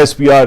ISPR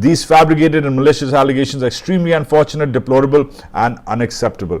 These fabricated and malicious allegations are extremely unfortunate, deplorable and unacceptable.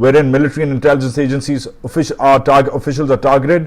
wherein military and intelligence agencies officials are targeted.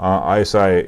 ISI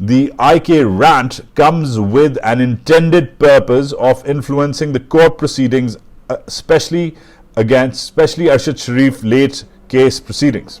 the IK rant comes with an intended purpose of influencing the court proceedings, especially Arshad Sharif late case proceedings.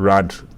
rant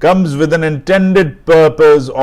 comes with an intended purpose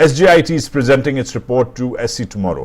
SJIT is presenting its report to SC tomorrow.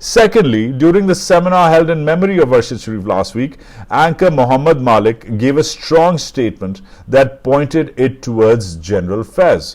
Secondly, during the seminar held in memory of Arshad Sharif last week, anchor Mohammed Malik gave a strong statement that pointed it towards General Faiz.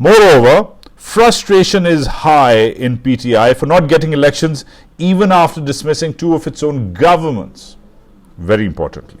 Moreover, frustration is high in PTI for not getting elections even after dismissing 2 of its own governments. Very importantly,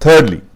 Thirdly,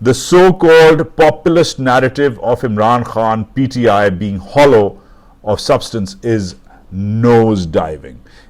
the so-called populist narrative of Imran Khan PTI being hollow of substance is nose diving.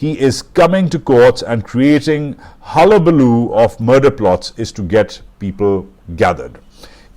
he is coming to courts and creating hullabaloo of murder plots is to get people gathered.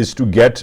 is to get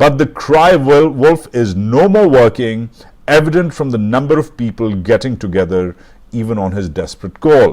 But the cry wolf is no more working, evident from the number of people getting together even on his desperate call.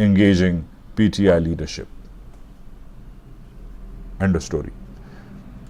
engaging PTI leadership. End of story.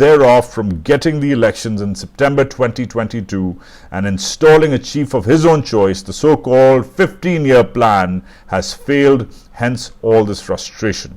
thereof from getting the elections in September 2022 and installing a chief of his own choice, the so-called 15-year plan has failed, hence all this frustration.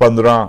15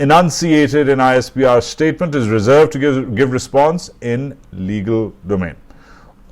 enunciated in ISPR statement is reserved to give response in legal domain।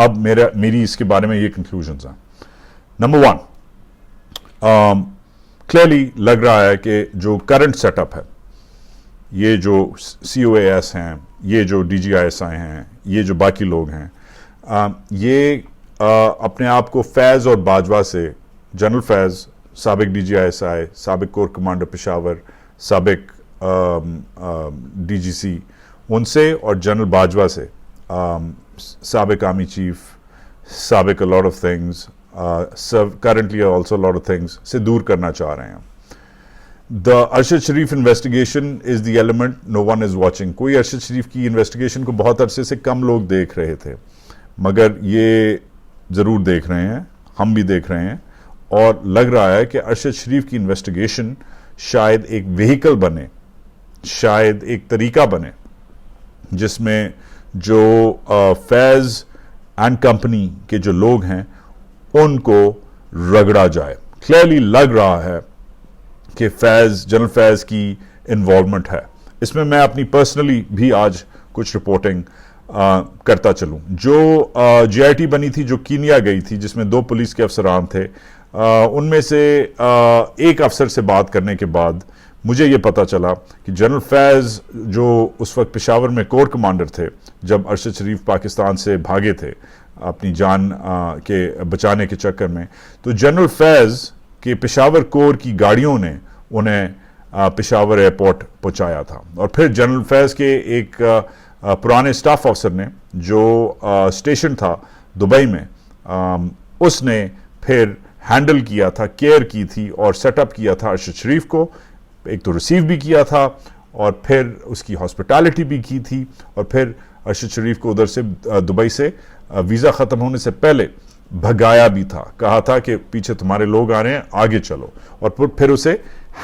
اب میری اس کے بارے میں یہ conclusions ہیں. Number 1, clearly لگ رہا ہے کہ جو کرنٹ سیٹ اپ ہے, یہ جو COAS ہیں, یہ جو DGISI ہیں, یہ جو باقی لوگ ہیں, یہ اپنے آپ کو فیض اور باجوہ سے, جنرل فیض سابق DGISI, سابق کور کمانڈر پشاور, سابق DGC, ان سے, اور جنرل باجوہ سے, سابق آرمی چیف, سابق a lot of things, currently also a lot of things سے دور کرنا چاہ رہے ہیں. The Arshad Sharif investigation is the element no one is watching. کوئی ارشد شریف کی انویسٹیگیشن کو بہت عرصے سے کم لوگ دیکھ رہے تھے, مگر یہ ضرور دیکھ رہے ہیں, ہم بھی دیکھ رہے ہیں, اور لگ رہا ہے کہ ارشد شریف کی انویسٹیگیشن شاید ایک وہیکل بنے, شاید ایک طریقہ بنے جس میں جو فیض اینڈ کمپنی کے جو لوگ ہیں ان کو رگڑا جائے. کلیئرلی لگ رہا ہے کہ جنرل فیض کی انوالومنٹ ہے اس میں. میں اپنی پرسنلی بھی آج کچھ رپورٹنگ کرتا چلوں. جو GIT بنی تھی, جو کینیا گئی تھی, جس میں 2 پولیس کے افسران تھے, ان میں سے ایک افسر سے بات کرنے کے بعد مجھے یہ پتا چلا کہ جنرل فیض جو اس وقت پشاور میں کور کمانڈر تھے جب ارشد شریف پاکستان سے بھاگے تھے اپنی جان کے بچانے کے چکر میں, تو جنرل فیض کہ پشاور کور کی گاڑیوں نے انہیں پشاور ایئرپورٹ پہنچایا تھا. اور پھر جنرل فیض کے ایک پرانے سٹاف افسر نے جو اسٹیشن تھا دبئی میں, اس نے پھر ہینڈل کیا تھا, کیئر کی تھی اور سیٹ اپ کیا تھا ارشد شریف کو, ایک تو ریسیو بھی کیا تھا اور پھر اس کی ہاسپٹیلٹی بھی کی تھی, اور پھر ارشد شریف کو ادھر سے دبئی سے ویزا ختم ہونے سے پہلے بھگایا بھی تھا, کہا تھا کہ پیچھے تمہارے لوگ آ رہے ہیں, آگے چلو, اور پھر اسے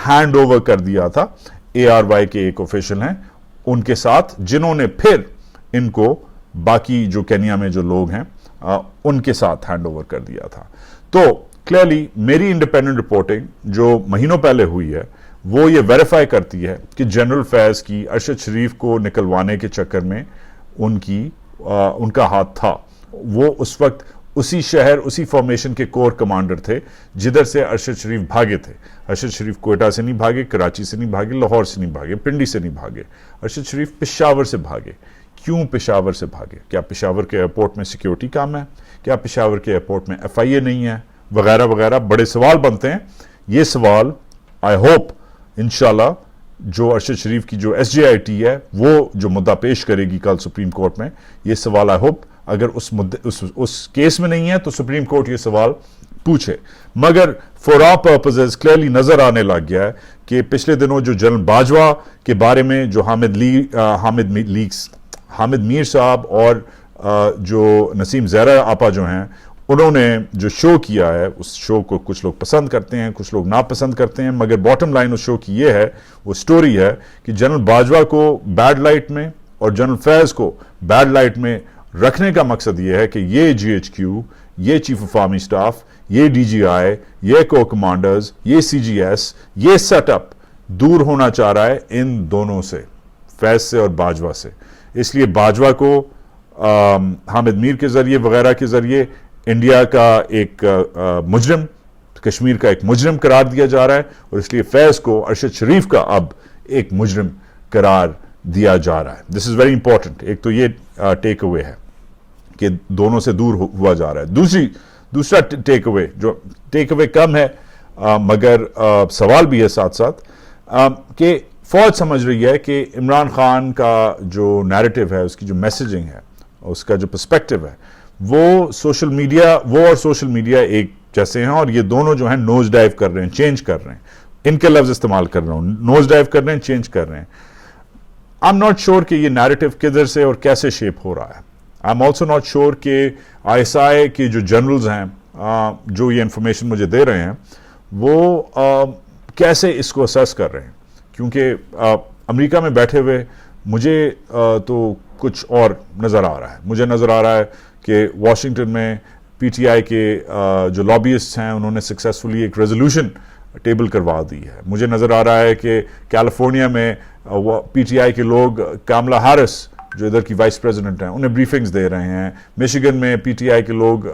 ہینڈ اوور کر دیا تھا ARY کے ایک آفیشل ہیں ان کے ساتھ, جنہوں نے پھر ان کو باقی جو کینیا میں جو لوگ ہیں ان کے ساتھ ہینڈ اوور کر دیا تھا. تو کلیئرلی میری انڈیپینڈنٹ رپورٹنگ جو مہینوں پہلے ہوئی ہے وہ یہ ویریفائی کرتی ہے کہ جنرل فیض کی ارشد شریف کو نکلوانے کے چکر میں ان کا ہاتھ تھا. وہ اس وقت اسی شہر, اسی فارمیشن کے کور کمانڈر تھے جدھر سے ارشد شریف بھاگے تھے. ارشد شریف کوئٹہ سے نہیں بھاگے, کراچی سے نہیں بھاگے, لاہور سے نہیں بھاگے, پنڈی سے نہیں بھاگے, ارشد شریف پشاور سے بھاگے. کیوں پشاور سے بھاگے؟ کیا پشاور کے ایئرپورٹ میں سیکیورٹی کام ہے؟ کیا پشاور کے ایئرپورٹ میں FIA نہیں ہے؟ وغیرہ وغیرہ بڑے سوال بنتے ہیں. یہ سوال آئی ہوپ انشاءاللہ جو ارشد شریف کی جو SJIT ہے وہ جو مدعا پیش کرے گی کل سپریم کورٹ میں, یہ سوال آئی ہوپ اگر اس کیس میں نہیں ہے تو سپریم کورٹ یہ سوال پوچھے. مگر فار آر پرپزز کلیئرلی نظر آنے لگ گیا ہے کہ پچھلے دنوں جو جنرل باجوہ کے بارے میں جو حامد میر صاحب اور جو نسیم زہرا آپا جو ہیں انہوں نے جو شو کیا ہے, اس شو کو کچھ لوگ پسند کرتے ہیں, کچھ لوگ ناپسند کرتے ہیں, مگر باٹم لائن اس شو کی یہ ہے, وہ سٹوری ہے کہ جنرل باجوہ کو بیڈ لائٹ میں اور جنرل فیض کو بیڈ لائٹ میں رکھنے کا مقصد یہ ہے کہ یہ GHQ, یہ چیف آف آرمی سٹاف, یہ DGI, یہ کو کمانڈرز, یہ CGS, یہ سیٹ اپ دور ہونا چاہ رہا ہے ان دونوں سے, فیض سے اور باجوہ سے. اس لیے باجوہ کو حامد میر کے ذریعے وغیرہ کے ذریعے انڈیا کا ایک مجرم, کشمیر کا ایک مجرم قرار دیا جا رہا ہے, اور اس لیے فیض کو ارشد شریف کا اب ایک مجرم قرار دیا جا رہا ہے. دس از ویری امپورٹنٹ. ایک تو یہ ٹیک اوے ہے کہ دونوں سے دور ہوا جا رہا ہے. دوسرا ٹیک اوے, جو ٹیک اوے کم ہے مگر سوال بھی ہے ساتھ ساتھ, کہ فوج سمجھ رہی ہے کہ عمران خان کا جو نیریٹو ہے, اس کی جو میسیجنگ ہے, اس کا جو پرسپیکٹو ہے, وہ سوشل میڈیا ایک جیسے ہیں, اور یہ دونوں جو ہیں نوز ڈائیو کر رہے ہیں, چینج کر رہے ہیں. ان کے لفظ استعمال کر رہا ہوں, نوز ڈائیو کر رہے ہیں, چینج کر رہے ہیں. I'm not sure کہ یہ نیریٹو کدھر سے اور کیسے شیپ ہو رہا ہے. I'm also not sure کہ ISI کے جو جنرلز ہیں جو یہ انفارمیشن مجھے دے رہے ہیں وہ کیسے اس کو اسیس کر رہے ہیں, کیونکہ امریکہ میں بیٹھے ہوئے مجھے تو کچھ اور نظر آ رہا ہے. مجھے نظر آ رہا ہے کہ واشنگٹن میں PTI کے جو لابیسٹ ہیں انہوں نے سکسیسفلی ایک ریزولوشن ٹیبل کروا دی ہے. مجھے نظر آ رہا ہے کہ کیلیفورنیا میں PTI کے لوگ کاملا ہیرس جو ادھر کی وائس پریزیڈنٹ ہیں انہیں بریفنگز دے رہے ہیں. میشیگن میں پی ٹی آئی کے لوگ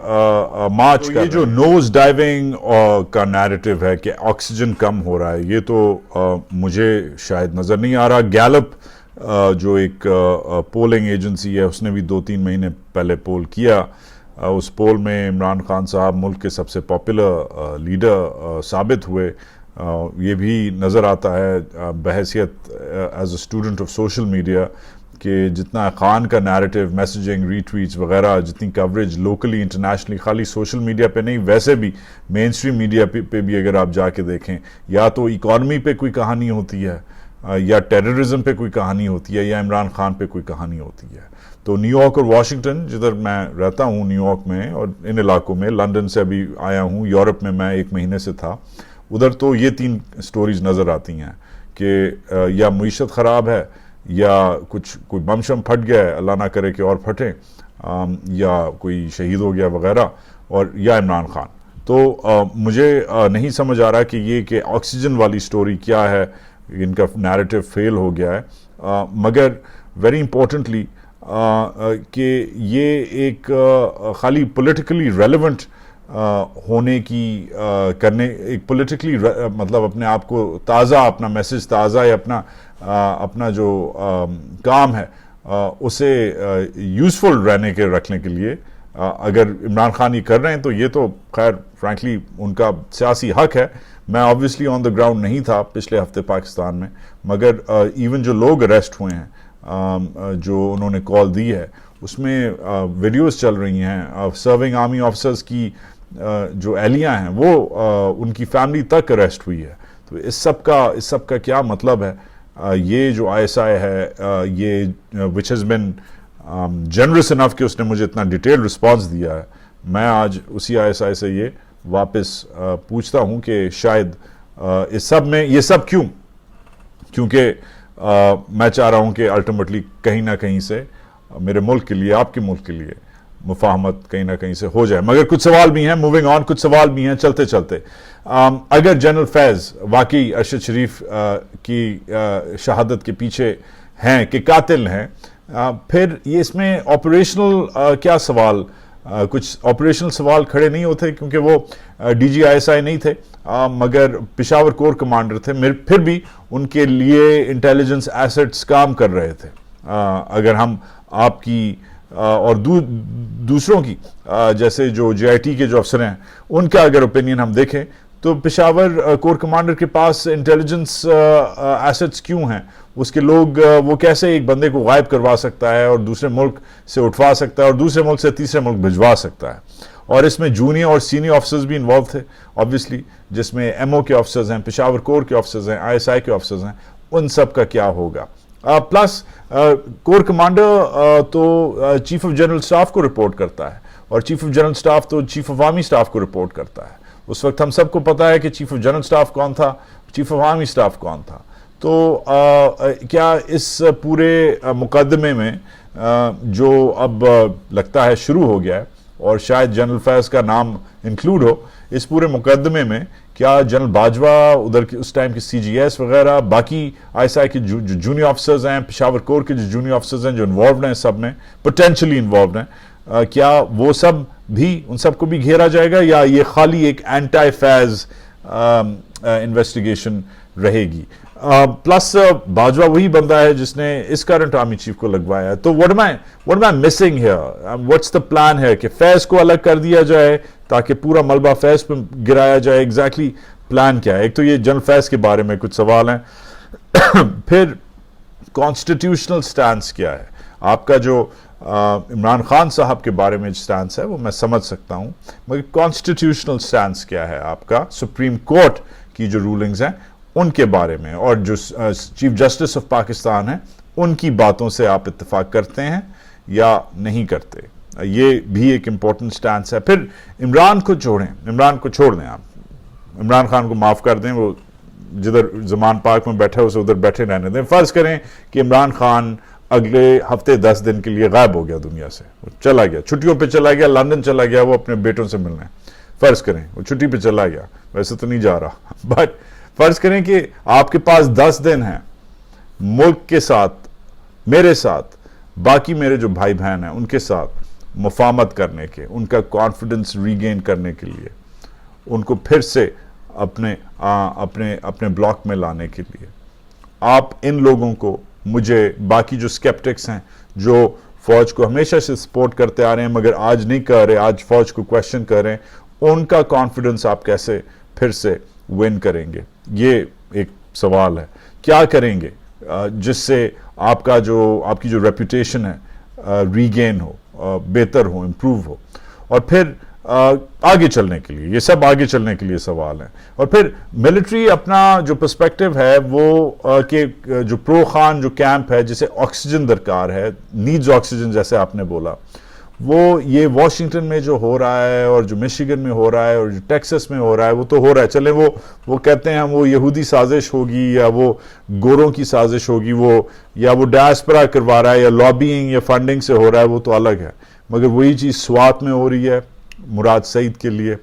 مارچ کر رہے ہیں. جو نوز ڈائیونگ کا نیریٹو ہے کہ آکسیجن کم ہو رہا ہے, یہ تو مجھے شاید نظر نہیں آ رہا. گیلپ جو ایک پولنگ ایجنسی ہے, اس نے بھی 2-3 مہینے پہلے پول کیا. اس پول میں عمران خان صاحب ملک کے سب سے پاپولر لیڈر ثابت ہوئے. یہ بھی نظر آتا ہے بحیثیت as a student of social media کہ جتنا خان کا نیریٹو, میسیجنگ, ری ٹویٹس وغیرہ, جتنی کوریج لوکلی انٹرنیشنلی, خالی سوشل میڈیا پہ نہیں ویسے بھی مین اسٹریم میڈیا پہ بھی اگر آپ جا کے دیکھیں, یا تو اکانومی پہ کوئی کہانی ہوتی ہے, یا ٹیررزم پہ کوئی کہانی ہوتی ہے, یا عمران خان پہ کوئی کہانی ہوتی ہے. تو نیو یارک اور واشنگٹن, جدھر میں رہتا ہوں نیو یارک میں اور ان علاقوں میں, لندن سے ابھی آیا ہوں, یورپ میں 1 مہینے سے تھا, ادھر تو یہ 3 سٹوریز نظر آتی ہیں کہ یا معیشت خراب ہے, یا کوئی بم شم پھٹ گیا ہے, اللہ نہ کرے کہ اور پھٹیں, یا کوئی شہید ہو گیا وغیرہ, اور یا عمران خان. تو مجھے نہیں سمجھ آ رہا کہ یہ کہ آکسیجن والی سٹوری کیا ہے, ان کا نیریٹو فیل ہو گیا ہے. مگر ویری امپورٹنٹلی کہ یہ ایک خالی پولیٹیکلی ریلیونٹ ہونے کی کرنے, ایک پولیٹیکلی مطلب اپنے آپ کو تازہ, اپنا میسج تازہ, یا اپنا جو کام ہے اسے یوزفل رہنے کے رکھنے کے لیے اگر عمران خان یہ کر رہے ہیں تو یہ تو خیر فرینکلی ان کا سیاسی حق ہے. میں آبویسلی آن دا گراؤنڈ نہیں تھا پچھلے ہفتے پاکستان میں, مگر ایون جو لوگ اریسٹ ہوئے ہیں, جو انہوں نے کال دی ہے, اس میں ویڈیوز چل رہی ہیں سرونگ آرمی آفیسرز کی, جو اہلیاں ہیں وہ ان کی فیملی تک اریسٹ ہوئی ہے. تو اس سب کا کیا مطلب ہے؟ یہ جو ISI ہے, یہ وچ ہیز بین جنرس انف کہ اس نے مجھے اتنا ڈیٹیل رسپانس دیا ہے, میں آج اسی ISI سے یہ واپس پوچھتا ہوں کہ شاید اس سب میں یہ سب کیوں, کیونکہ میں چاہ رہا ہوں کہ الٹیمیٹلی کہیں نہ کہیں سے میرے ملک کے لیے, آپ کے ملک کے لیے مفاہمت کہیں نہ کہیں سے ہو جائے. مگر کچھ سوال بھی ہیں, موونگ آن, کچھ سوال بھی ہیں چلتے چلتے. اگر جنرل فیض واقعی ارشد شریف کی شہادت کے پیچھے ہیں کہ قاتل ہیں, پھر یہ اس میں آپریشنل کیا سوال, کچھ آپریشنل سوال کھڑے نہیں ہوتے, کیونکہ وہ DG ISI نہیں تھے مگر پشاور کور کمانڈر تھے, پھر بھی ان کے لیے انٹیلیجنس ایسٹس کام کر رہے تھے. اگر ہم آپ کی اور دوسروں کی جیسے جو JIT کے جو افسر ہیں ان کا اگر اوپینین ہم دیکھیں تو پشاور کور کمانڈر کے پاس انٹیلیجنس ایسٹس کیوں ہیں, اس کے لوگ وہ کیسے ایک بندے کو غائب کروا سکتا ہے اور دوسرے ملک سے اٹھوا سکتا ہے اور دوسرے ملک سے تیسرے ملک بھجوا سکتا ہے. اور اس میں جونیئر اور سینئر آفیسرز بھی انوالو تھے آبویسلی, جس میں MO کے آفیسرز ہیں, پشاور کور کے آفیسرز ہیں, ISI کے آفیسرز ہیں, ان سب کا کیا ہوگا. پلس کور کمانڈر تو چیف آف جنرل سٹاف کو رپورٹ کرتا ہے, اور چیف آف جنرل سٹاف تو چیف آف آرمی سٹاف کو رپورٹ کرتا ہے. اس وقت ہم سب کو پتا ہے کہ چیف آف جنرل سٹاف کون تھا, چیف آف آرمی سٹاف کون تھا. تو کیا اس پورے مقدمے میں جو اب لگتا ہے شروع ہو گیا ہے, اور شاید جنرل فیض کا نام انکلوڈ ہو اس پورے مقدمے میں, کیا جنرل باجوہ ادھر کی اس ٹائم کی CGS وغیرہ, باقی ISI کے جو جونیئر آفیسرز ہیں, پشاور کور کے جو جونیئر آفیسرز ہیں جو انوالوڈ ہیں, سب میں پوٹینشلی انوالوڈ ہیں, کیا وہ سب بھی, ان سب کو بھی گھیرا جائے گا, یا یہ خالی ایک اینٹی فیض انویسٹیگیشن رہے گی؟ پلس باجوہ وہی بندہ ہے جس نے اس کرنٹ آرمی چیف کو لگوایا ہے. تو what am I missing here? What's the plan ہے کہ فیض کو الگ کر دیا جائے تاکہ پورا ملبہ فیض پہ گرایا جائے؟ ایگزیکٹلی پلان کیا ہے؟ ایک تو یہ جنرل فیض کے بارے میں کچھ سوال ہیں, پھر کانسٹیٹیوشنل سٹانس کیا ہے آپ کا؟ جو عمران خان صاحب کے بارے میں سٹانس ہے وہ میں سمجھ سکتا ہوں, مگر کانسٹیٹیوشنل سٹانس کیا ہے آپ کا سپریم کورٹ کی جو رولنگز ہیں ان کے بارے میں, اور جو چیف جسٹس آف پاکستان ہیں ان کی باتوں سے آپ اتفاق کرتے ہیں یا نہیں کرتے؟ یہ بھی ایک امپورٹنٹ سٹانس ہے. پھر عمران کو چھوڑ دیں آپ, عمران خان کو معاف کر دیں, وہ جدھر زمان پاک میں بیٹھے اسے ادھر بیٹھے رہنے دیں. فرض کریں کہ عمران خان اگلے ہفتے 10 دن کے لیے غائب ہو گیا دنیا سے, وہ چلا گیا, چھٹیوں پہ چلا گیا, لندن چلا گیا وہ اپنے بیٹوں سے ملنے. فرض کریں وہ چھٹی پہ چلا گیا, ویسے تو نہیں جا رہا, بٹ فرض کریں کہ آپ کے پاس 10 دن ہیں ملک کے ساتھ, میرے ساتھ, باقی میرے جو بھائی بہن ہیں ان کے ساتھ مفاہمت کرنے کے، ان کا کانفیڈنس ریگین کرنے کے لیے، ان کو پھر سے اپنے بلاک میں لانے کے لیے آپ ان لوگوں کو، مجھے، باقی جو سکیپٹکس ہیں جو فوج کو ہمیشہ سے سپورٹ کرتے آ رہے ہیں مگر آج نہیں کر رہے، آج فوج کو کویسچن کر رہے ہیں، ان کا کانفیڈنس آپ کیسے پھر سے ون کریں گے؟ یہ ایک سوال ہے. کیا کریں گے جس سے آپ کی جو ریپوٹیشن ہے ریگین ہو، بہتر ہو، امپروو ہو؟ اور پھر آگے چلنے کے لیے، یہ سب آگے چلنے کے لیے سوال ہیں. اور پھر ملٹری اپنا جو پرسپیکٹو ہے وہ کہ جو پرو خان جو کیمپ ہے جسے آکسیجن درکار ہے، نیڈز آکسیجن جیسے آپ نے بولا، وہ یہ واشنگٹن میں جو ہو رہا ہے اور جو میشیگن میں ہو رہا ہے اور جو ٹیکسس میں ہو رہا ہے وہ تو ہو رہا ہے. چلیں وہ کہتے ہیں وہ یہودی سازش ہوگی یا وہ گوروں کی سازش ہوگی، یا وہ ڈائسپرا کروا رہا ہے یا لابینگ یا فنڈنگ سے ہو رہا ہے، وہ تو الگ ہے. مگر وہی چیز سوات میں ہو رہی ہے مراد سعید کے لیے،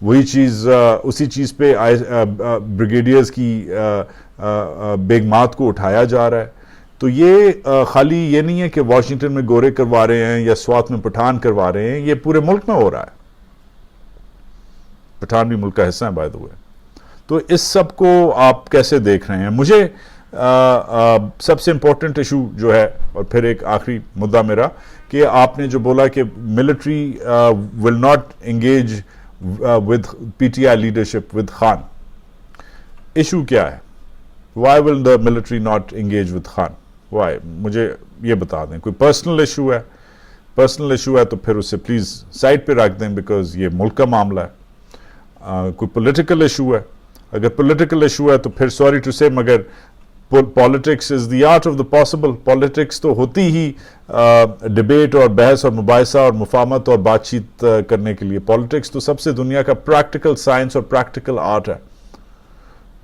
وہی چیز اسی چیز پہ بریگیڈیئرز کی بیگمات کو اٹھایا جا رہا ہے. تو یہ خالی یہ نہیں ہے کہ واشنگٹن میں گورے کروا رہے ہیں یا سوات میں پٹھان کروا رہے ہیں، یہ پورے ملک میں ہو رہا ہے. پٹھان بھی ملک کا حصہ ہے بائی دی وے. تو اس سب کو آپ کیسے دیکھ رہے ہیں؟ مجھے سب سے امپورٹنٹ ایشو جو ہے، اور پھر ایک آخری مدعا میرا، کہ آپ نے جو بولا کہ military will not engage with P T I leadership with Khan. Issue کیا ہے؟ Why will the military not engage with Khan? Why? مجھے یہ بتا دیں. کوئی پرسنل ایشو ہے؟ پرسنل ایشو ہے تو پھر اسے پلیز سائڈ پہ رکھ دیں، بیکاز یہ ملک کا معاملہ ہے. کوئی پولیٹیکل ایشو ہے؟ اگر پولیٹیکل ایشو ہے تو پھر سوری ٹو سے، مگر politics is the art of the possible. Politics تو ہوتی ہی ڈیبیٹ اور بحث اور مباحثہ اور مفاہمت اور بات چیت کرنے کے لیے. پالیٹکس تو سب سے دنیا کا پریکٹیکل سائنس اور پریکٹیکل آرٹ ہے.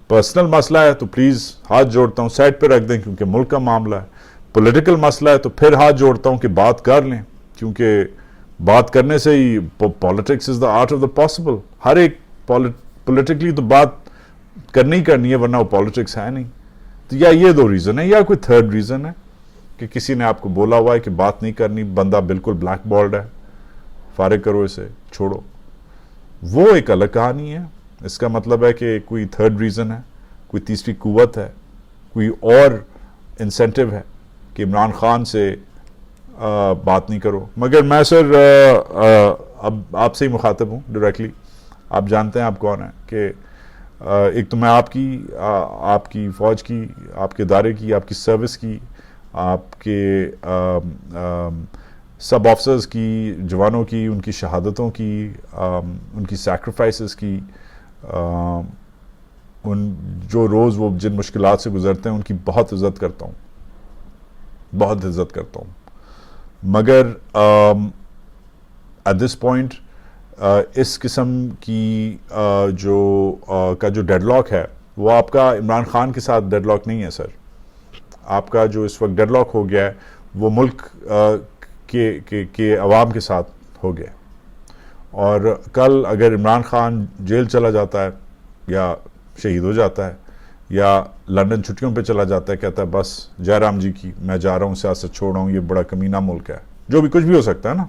پرسنل مسئلہ ہے تو پلیز ہاتھ جوڑتا ہوں سائڈ پہ رکھ دیں کیونکہ ملک کا معاملہ ہے. پولیٹیکل مسئلہ ہے تو پھر ہاتھ جوڑتا ہوں کہ بات کر لیں، کیونکہ بات کرنے سے ہی politics is the art of the possible. ہر ایک پولیٹیکلی تو بات کرنی ہی کرنی ہے، ورنہ وہ پالیٹکس ہے نہیں. تو یا یہ دو ریزن ہے، یا کوئی تھرڈ ریزن ہے کہ کسی نے آپ کو بولا ہوا ہے کہ بات نہیں کرنی، بندہ بالکل بلیک بورڈ ہے، فارغ کرو اسے، چھوڑو. وہ ایک الگ کہانی ہے. اس کا مطلب ہے کہ کوئی تھرڈ ریزن ہے، کوئی تیسری قوت ہے، کوئی اور انسینٹیو ہے کہ عمران خان سے بات نہیں کرو. مگر میں سر اب آپ سے ہی مخاطب ہوں ڈائریکٹلی. آپ جانتے ہیں آپ کون ہیں، کہ ایک تو میں آپ کی فوج کی، آپ کے ادارے کی، آپ کی سروس کی، آپ کے سب آفیسرز کی، جوانوں کی، ان کی شہادتوں کی، ان کی سیکریفائسز کی، جو روز وہ جن مشکلات سے گزرتے ہیں ان کی بہت عزت کرتا ہوں، بہت عزت کرتا ہوں. مگر ایٹ دس پوائنٹ اس قسم کی جو ڈیڈ لاک ہے وہ آپ کا عمران خان کے ساتھ ڈیڈ لاک نہیں ہے سر. آپ کا جو اس وقت ڈیڈ لاک ہو گیا ہے وہ ملک کے عوام کے ساتھ ہو گیا. اور کل اگر عمران خان جیل چلا جاتا ہے یا شہید ہو جاتا ہے یا لندن چھٹیوں پہ چلا جاتا ہے، کہتا ہے بس جے رام جی کی میں جا رہا ہوں، سیاست چھوڑ رہا ہوں، یہ بڑا کمینہ ملک ہے، جو بھی کچھ بھی ہو سکتا ہے نا،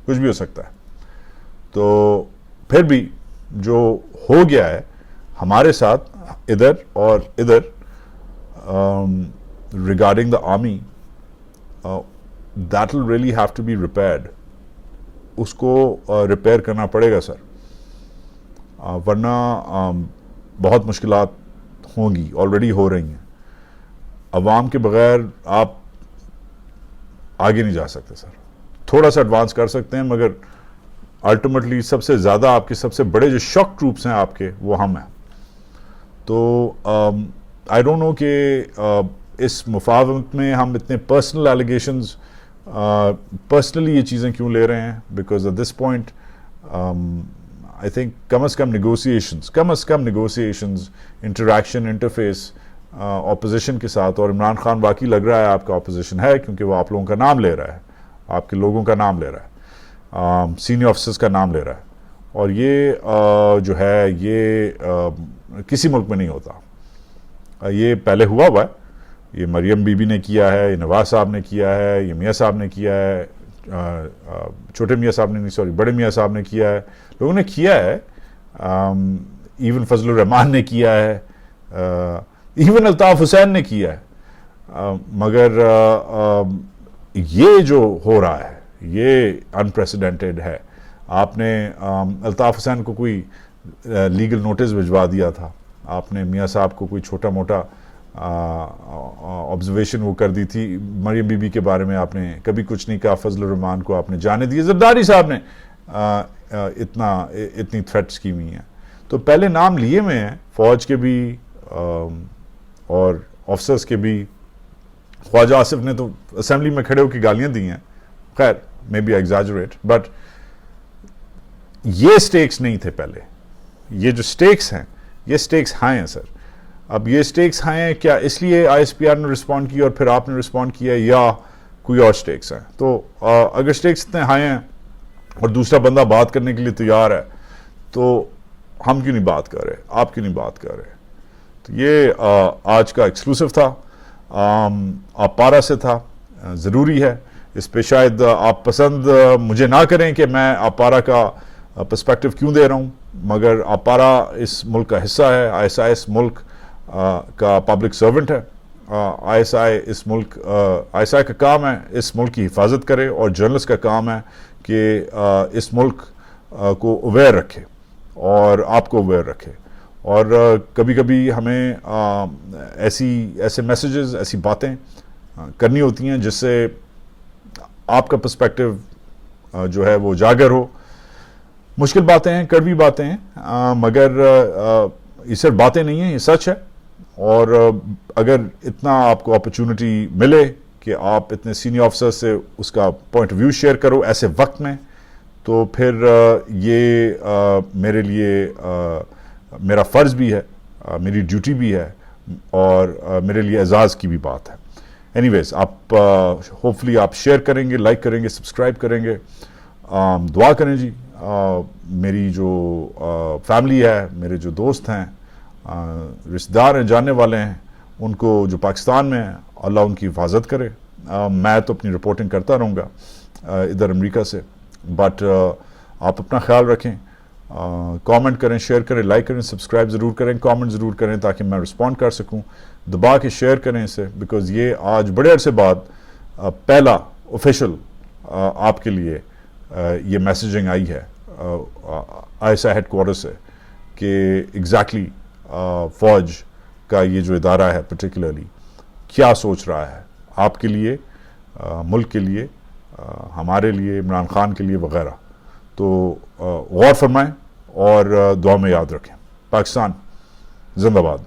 کچھ بھی ہو سکتا ہے. تو پھر بھی جو ہو گیا ہے ہمارے ساتھ ادھر اور ادھر regarding the army, that will really have to be repaired. اس کو ریپیئر کرنا پڑے گا سر، ورنہ بہت مشکلات ہوں گی، آلریڈی ہو رہی ہیں. عوام کے بغیر آپ آگے نہیں جا سکتے سر. تھوڑا سا ایڈوانس کر سکتے ہیں مگر الٹیمیٹلی سب سے زیادہ آپ کے سب سے بڑے جو شاک ٹروپس ہیں آپ کے، وہ ہم ہیں. تو آئی ڈونٹ نو کہ اس مفاہمت میں ہم اتنے پرسنل ایلیگیشنز، پرسنلی یہ چیزیں کیوں لے رہے ہیں؟ Because at this point I think کم از کم نیگوسیشنز، انٹریکشن، انٹرفیس اپوزیشن کے ساتھ. اور عمران خان واقعی لگ رہا ہے آپ کا اپوزیشن ہے، کیونکہ وہ آپ لوگوں کا نام لے رہا ہے، آپ کے لوگوں کا نام لے رہا ہے، سینئر آفیسرز کا نام لے رہا ہے. اور یہ جو ہے یہ کسی ملک میں نہیں ہوتا. یہ پہلے ہوا ہے یہ مریم بی بی نے کیا ہے، یہ نواز صاحب نے کیا ہے، یہ میاں صاحب نے کیا ہے، چھوٹے میاں صاحب نے نہیں، سوری بڑے میاں صاحب نے کیا ہے، لوگوں نے کیا ہے، ایون فضل الرحمان نے کیا ہے، ایون الطاف حسین نے کیا ہے، مگر یہ جو ہو رہا ہے یہ انپریسیڈنٹڈ ہے. آپ نے الطاف حسین کو کوئی لیگل نوٹس بھجوا دیا تھا، آپ نے میاں صاحب کو کوئی چھوٹا موٹا آبزرویشن وہ کر دی تھی، مریم بی بی کے بارے میں آپ نے کبھی کچھ نہیں کہا، فضل الرحمان کو آپ نے جانے دیے، زرداری صاحب نے اتنی تھریٹس کی ہوئی ہیں. تو پہلے نام لیے میں ہیں فوج کے بھی اور آفسرز کے بھی. خواجہ آصف نے تو اسمبلی میں کھڑے ہو کے گالیاں دی ہیں، خیر مے بی ایگزاجریٹ، بٹ یہ سٹیکس نہیں تھے پہلے. یہ جو سٹیکس ہیں یہ سٹیکس ہائی ہیں سر. اب یہ سٹیکس ہائی ہیں کیا اس لیے آئی ایس پی آر نے رسپونڈ کیا اور پھر آپ نے رسپونڈ کیا، یا کوئی اور سٹیکس ہیں؟ تو اگر سٹیکس اتنے ہائی ہیں اور دوسرا بندہ بات کرنے کے لیے تیار ہے تو ہم کیوں نہیں بات کر رہے، آپ کیوں نہیں بات کر رہے؟ تو یہ آج کا ایکسکلوسیو تھا، آپ پارا سے تھا. ضروری ہے اس پہ شاید آپ پسند مجھے نہ کریں کہ میں آپ پارا کا پرسپیکٹو کیوں دے رہا ہوں، مگر آپ پارا اس ملک کا حصہ ہے، آئی ایس آئی اس ملک کا پبلک سرونٹ ہے. I S I us Malik I S I کا کام ہے اس ملک کی حفاظت کرے، اور جرنلسٹ کا کام ہے کہ اس ملک کو اویئر رکھے اور آپ کو اویئر رکھے. اور کبھی کبھی ہمیں ایسے میسیجز، ایسی باتیں کرنی ہوتی ہیں جس سے آپ کا پرسپیکٹو جو ہے وہ اجاگر ہو. مشکل باتیں ہیں، کڑوی باتیں ہیں، مگر یہ صرف باتیں نہیں ہیں، یہ سچ ہے. اور اگر اتنا آپ کو اپرچونٹی ملے کہ آپ اتنے سینئر آفیسر سے اس کا پوائنٹ آف ویو شیئر کرو ایسے وقت میں، تو پھر یہ میرے لیے میرا فرض بھی ہے، میری ڈیوٹی بھی ہے، اور میرے لیے اعزاز کی بھی بات ہے. اینی ویز آپ ہوپفلی آپ شیئر کریں گے، لائک کریں گے، سبسکرائب کریں گے. دعا کریں جی، میری جو فیملی ہے، میرے جو دوست ہیں، رشتہ دار ہیں، جاننے والے ہیں، ان کو جو پاکستان میں ہیں، اللہ ان کی حفاظت کرے. میں تو اپنی رپورٹنگ کرتا رہوں گا ادھر امریکہ سے، بٹ آپ اپنا خیال رکھیں. کامنٹ کریں، شیئر کریں، لائک کریں، سبسکرائب ضرور کریں، کامنٹ ضرور کریں تاکہ میں رسپونڈ کر سکوں. دبا کے شیئر کریں اسے، بیکاز یہ آج بڑے عرصے بعد پہلا آفیشل آپ کے لیے یہ میسیجنگ آئی ہے I S I had quarter سے کہ ایگزیکٹلی فوج کا یہ جو ادارہ ہے پرٹیکولرلی کیا سوچ رہا ہے آپ کے لیے، ملک کے لیے، ہمارے لیے، عمران خان کے لیے وغیرہ. تو غور فرمائیں اور دعا میں یاد رکھیں. پاکستان زندہ باد.